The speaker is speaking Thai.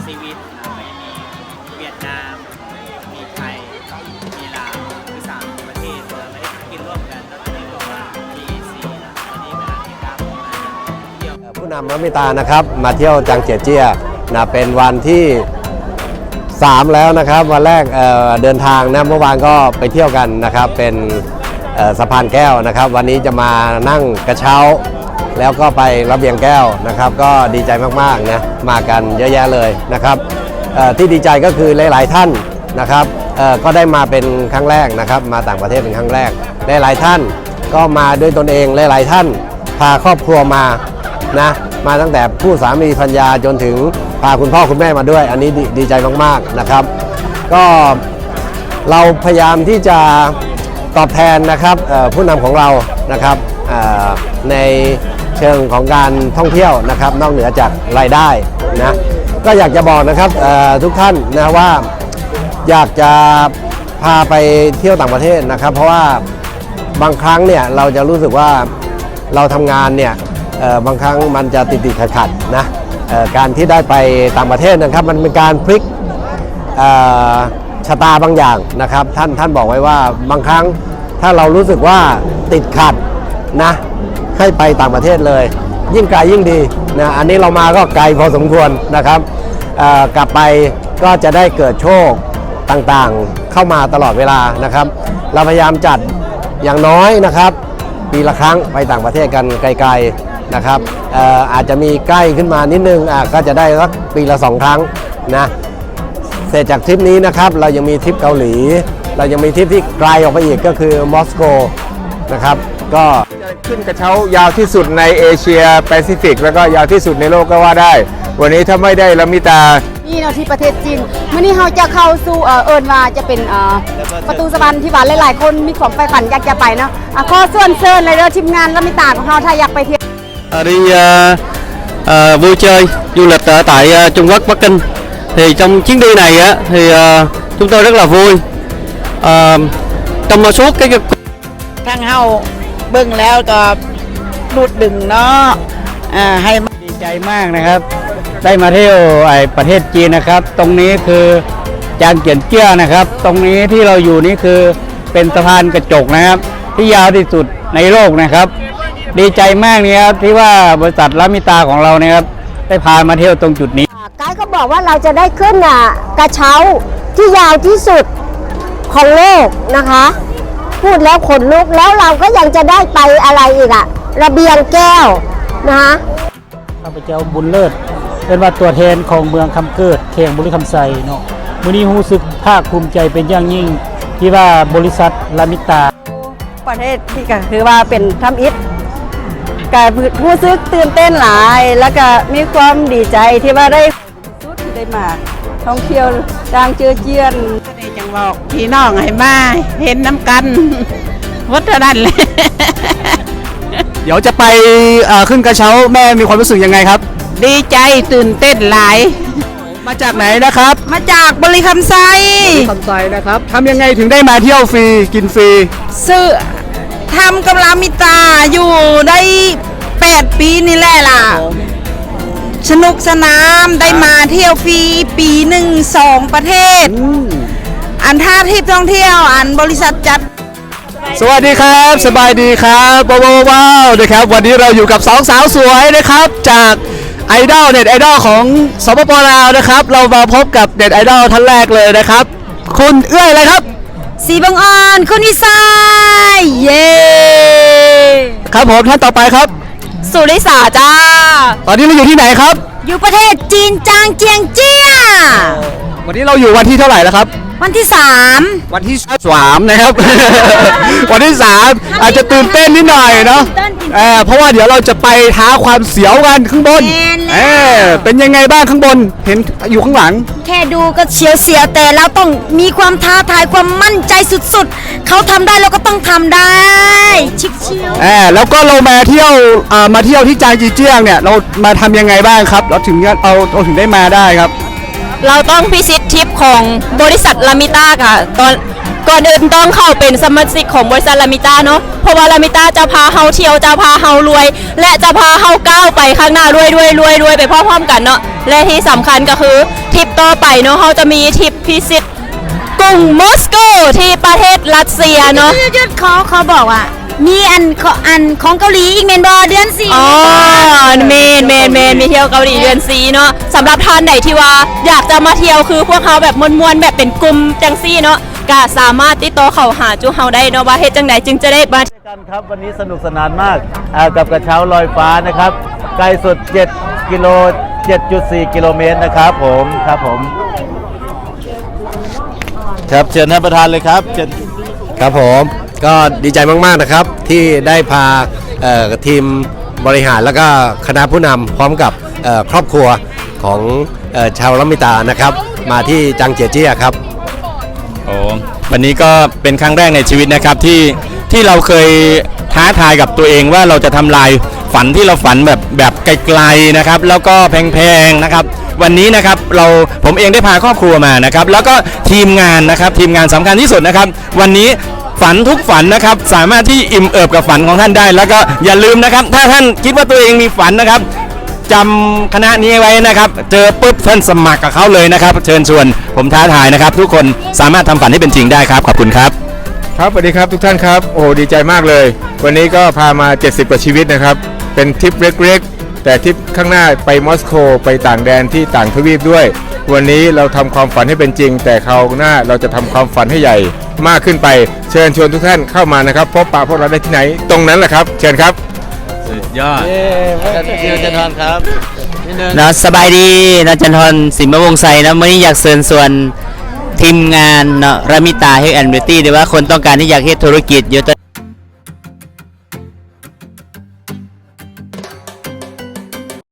ซีวิตก็จะมีเวียดนามมีไทยมีลาวคือ3ประเทศเราไม่ได้กินร่วมกันแล้วก็เรียกว่า PAC นะตอนนี้เวลาที่การมาเที่ยวผู้นำรัมิตานะครับมาเที่ยวจางเจียเจี้ยนะเป็นวันที่3แล้วนะครับวันแรกเดินทางนะเมื่อวานก็ไปเที่ยวกันนะครับเป็นสะพานแก้วนะครับวันนี้จะมานั่งกระเช้าแล้วก็ไประเบียงแก้วนะครับก็ดีใจมากๆนะมากันเยอะแยะเลยนะครับที่ดีใจก็คือหลายๆท่านนะครับก็ได้มาเป็นครั้งแรกนะครับมาต่างประเทศเป็นครั้งแรกหลายๆท่านก็มาด้วยตนเองหลายๆท่านพาครอบครัวมานะมาตั้งแต่ผู้สามีภรรยาจนถึงพาคุณพ่อคุณแม่มาด้วยอันนี้ดีใจมากๆนะครับก็เราพยายามที่จะตอบแทนนะครับผู้นำของเรานะครับในเชิงของการท่องเที่ยวนะครับนอกเหนือจากรายได้นะก็อยากจะบอกนะครับทุกท่านนะว่าอยากจะพาไปเที่ยวต่างประเทศนะครับเพราะว่าบางครั้งเนี่ยเราจะรู้สึกว่าเราทำงานเนี่ยบางครั้งมันจะติดขัดนะการที่ได้ไปต่างประเทศนะครับมันเป็นการพลิกชะตาบางอย่างนะครับท่านบอกไว้ว่าบางครั้งถ้าเรารู้สึกว่าติดขัดนะให้ไปต่างประเทศเลยยิ่งไกลยิ่งดีนะอันนี้เรามาก็ไกลพอสมควรนะครับกลับไปก็จะได้เกิดโชคต่างๆเข้ามาตลอดเวลานะครับเราพยายามจัดอย่างน้อยนะครับปีละครั้งไปต่างประเทศกันไกลๆนะครับอาจจะมีใกล้ขึ้นมานิดนึงก็จะได้สักปีละ2 ครั้งนะเสร็จจากทริปนี้นะครับเรายังมีทริปเกาหลีเรายังมีทริปที่ไกลออกไปอีกก็คือมอสโกนะครับก็จะขึ้นกระเช้ายาวที่สุดในเอเชียแปซิฟิกแล้วก็ยาวที่สุดในโลกก็ว่าได้วันนี้ถ้าไม่ได้รัมิตานี่เราที่ประเทศจีนมื่อนี้เราจะเข้าสู่เอิญว่าจะเป็นประตูสวรรค์ที่ว่าหลายๆคนมีความใฝ่ฝันอยากจะไปเนาะข้อส่วนเชิญเลยเด้อทีมงานรัมิตาของเราถ้าอยากไปเที่ยวđi vui chơi du lịch ở tại Trung Quốc Bắc Kinh thì trong chuyến đi này thì chúng tôi rất là vui trong suốt cái ทางเฮาเบิ่งแล้วก็รูดดึงเนาะให้ดีใจมากนะครับได้มาเที่ยวประเทศจีนนะครับตรงนี้คือจางเจียนเจี้ยนะครับตรงนี้ที่เราอยู่นี่คือเป็นสะพานกระจกนะครับที่ยาวที่สุดในโลกนะครับดีใจมากเนี่ยครับที่ว่าบริษัทรัมิตาของเราเนี่ยครับได้พามาเที่ยวตรงจุดนี้ไกด์ก็บอกว่าเราจะได้ขึ้นกระเช้าที่ยาวที่สุดของโลกนะคะพูดแล้วขนลุกแล้วเราก็ยังจะได้ไปอะไรอีกระเบียงแก้วนะคะข้าพเจ้าบุญเลิศเป็นว่าตัวแทนของเมืองคำเกิดเขงบุรีคำไซเนาะมื้อนี้รู้สึกภาคภูมิใจเป็นอย่างยิ่งที่ว่าบริษัทรัมิตาประเทศที่ก็คือว่าเป็นทำอิฐการผู้ซื้อตื่นเต้นหลายแล้วก็มีความดีใจที่ว่าได้สุดที่ได้มาท่องเที่ยวจางเจือเจียนได้จังบอกพี่น้องให้มาเห็นน้ำกันวัดเท่านั้นเลยเดี๋ยวจะไปขึ้นกระเช้าแม่มีความรู้สึกยังไงครับดีใจตื่นเต้นหลายมาจากไหนนะครับมาจากบริคำไซนะครับทำยังไงถึงได้มาเที่ยวฟรีกินฟรีซื้อทำกับรามิตาอยู่ได้8 ปีนี่แหละล่ะสนุกสนานได้มาเที่ยวฟรีปี1 2 ประเทศอันท่าที่ท่องเที่ยวอันบริษัทจัดสวัสดีครับสบายดีครับว้าวนะครับวันนี้เราอยู่กับ2 สาวสวยนะครับจากไอดอลเน็ตไอดอลของสปป.ลาวนะครับเรามาพบกับเน็ตไอดอลท่านแรกเลยนะครับคุณเอื้อยอะไรครับสีบังออนคุณนิสัยเย้ครับผมท่านต่อไปครับสุริสาจ้าตอนนี้เราอยู่ที่ไหนครับอยู่ประเทศจีนจางเจียงเจี้ยวันนี้เราอยู่วันที่เท่าไหร่แล้วครับวันที่3วันที่3นะครับ วันที่3อาจจะตื่นเต้นนิดหน่อยเนาะเพราะว่าเดี๋ยวเราจะไปท้าความเสียวกันข้างบนเป็นยังไงบ้างข้างบนเห็นอยู่ข้างหลังแค่ดูก็เสียวๆแต่เราต้องมีความท้าทายความมั่นใจสุดๆเขาทำได้เราก็ต้องทำได้ชิคเชียวแล้วก็เรามาเที่ยวที่จางจีเจี้ยงเนี่ยเรามาทำยังไงบ้างครับเราถึงได้มาได้ครับเราต้องพิชิตทริปของบริษัทลามิต้าค่ะตอน ก่อนอื่นต้องเข้าเป็นสมาชิกของบริษัทลามิต้าเนาะเพราะว่าลามิต้าจะพาเฮาเที่ยวจะพาเฮารวย และจะพาเฮาก้าวไปข้างหน้ารวยไปพร้อมๆกันเนาะและที่สำคัญก็คือทริปต่อไปเนาะเฮาจะมีทริปพิเศษกรุงมอสโกที่ประเทศรัสเซียเนาะ หยุดเขาบอกว่ามีอันของเกาหลีอีกเมนบอเดือนสี่ อ๋อเมนมีเที่ยวเกาหลีเดือนซีเนาะสำหรับท่านไหนที่ว่าอยากจะมาเที่ยวคือพวกเขาแบบมวนๆแบบเป็นกลุ่มจังซี่เนาะก็สามารถติดต่อเข้าหาจูเฮาได้เนาะว่าเฮ็ดจังไดจึงจะได้มา กันครับวันนี้สนุกสนานมากกับกระเช้าลอยฟ้านะครับไกลสุด7 กิโล 7.4 กิโลเมตรนะครับผมครับเชิญท่านประธานเลยครับเชิญ ครับผมก็ดีใจมากๆนะครับที่ได้พาทีมบริหารแล้วก็คณะผู้นำพร้อมกับครอบครัวของชาวละมิตานะครับมาที่จังเจียเจี้ยครับ โอ้วันนี้ก็เป็นครั้งแรกในชีวิตนะครับที่เราเคยท้าทายกับตัวเองว่าเราจะทำลายฝันที่เราฝันแบบไกลๆนะครับแล้วก็แพงๆนะครับวันนี้นะครับผมเองได้พาครอบครัวมานะครับแล้วก็ทีมงานนะครับทีมงานสำคัญที่สุดนะครับวันนี้ฝันทุกฝันนะครับสามารถที่อิ่มเอิบกับฝันของท่านได้ แล้วก็อย่าลืมนะครับถ้าท่านคิดว่าตัวเองมีฝันนะครับจำคณะนี้ไว้นะครับเจอปุ๊บท่านสมัครกับเขาเลยนะครับเชิญชวนผมท้าทายนะครับทุกคนสามารถทำฝันให้เป็นจริงได้ครับขอบคุณครับ ครับสวัสดีครับทุกท่านครับโอ้ดีใจมากเลย วันนี้ก็พามา70กว่าชีวิตนะครับเป็นทริปเล็กๆแต่ทริปข้างหน้าไปมอสโกไปต่างแดนที่ต่างทวีปด้วย วันนี้เราทำความฝันให้เป็นจริง แต่คราวหน้าเราจะทำความฝันให้ใหญ่มากขึ้นไปเชิญชวนทุกท่านเข้ามานะครับพบปะพวกเราได้ที่ไหนตรงนั้นแหละครับเชิญครับ สุดยอด เชิญจันทร์ครับ นะสบายดีนะจันทร์สิมวงศ์ไซนะวันนี้อยากเชิญชวนทีมงานเนาะรามิตาเฮลแอนด์บิวตี้หรือว่าคนต้องการที่อยากเฮ็ดธุรกิจอยู่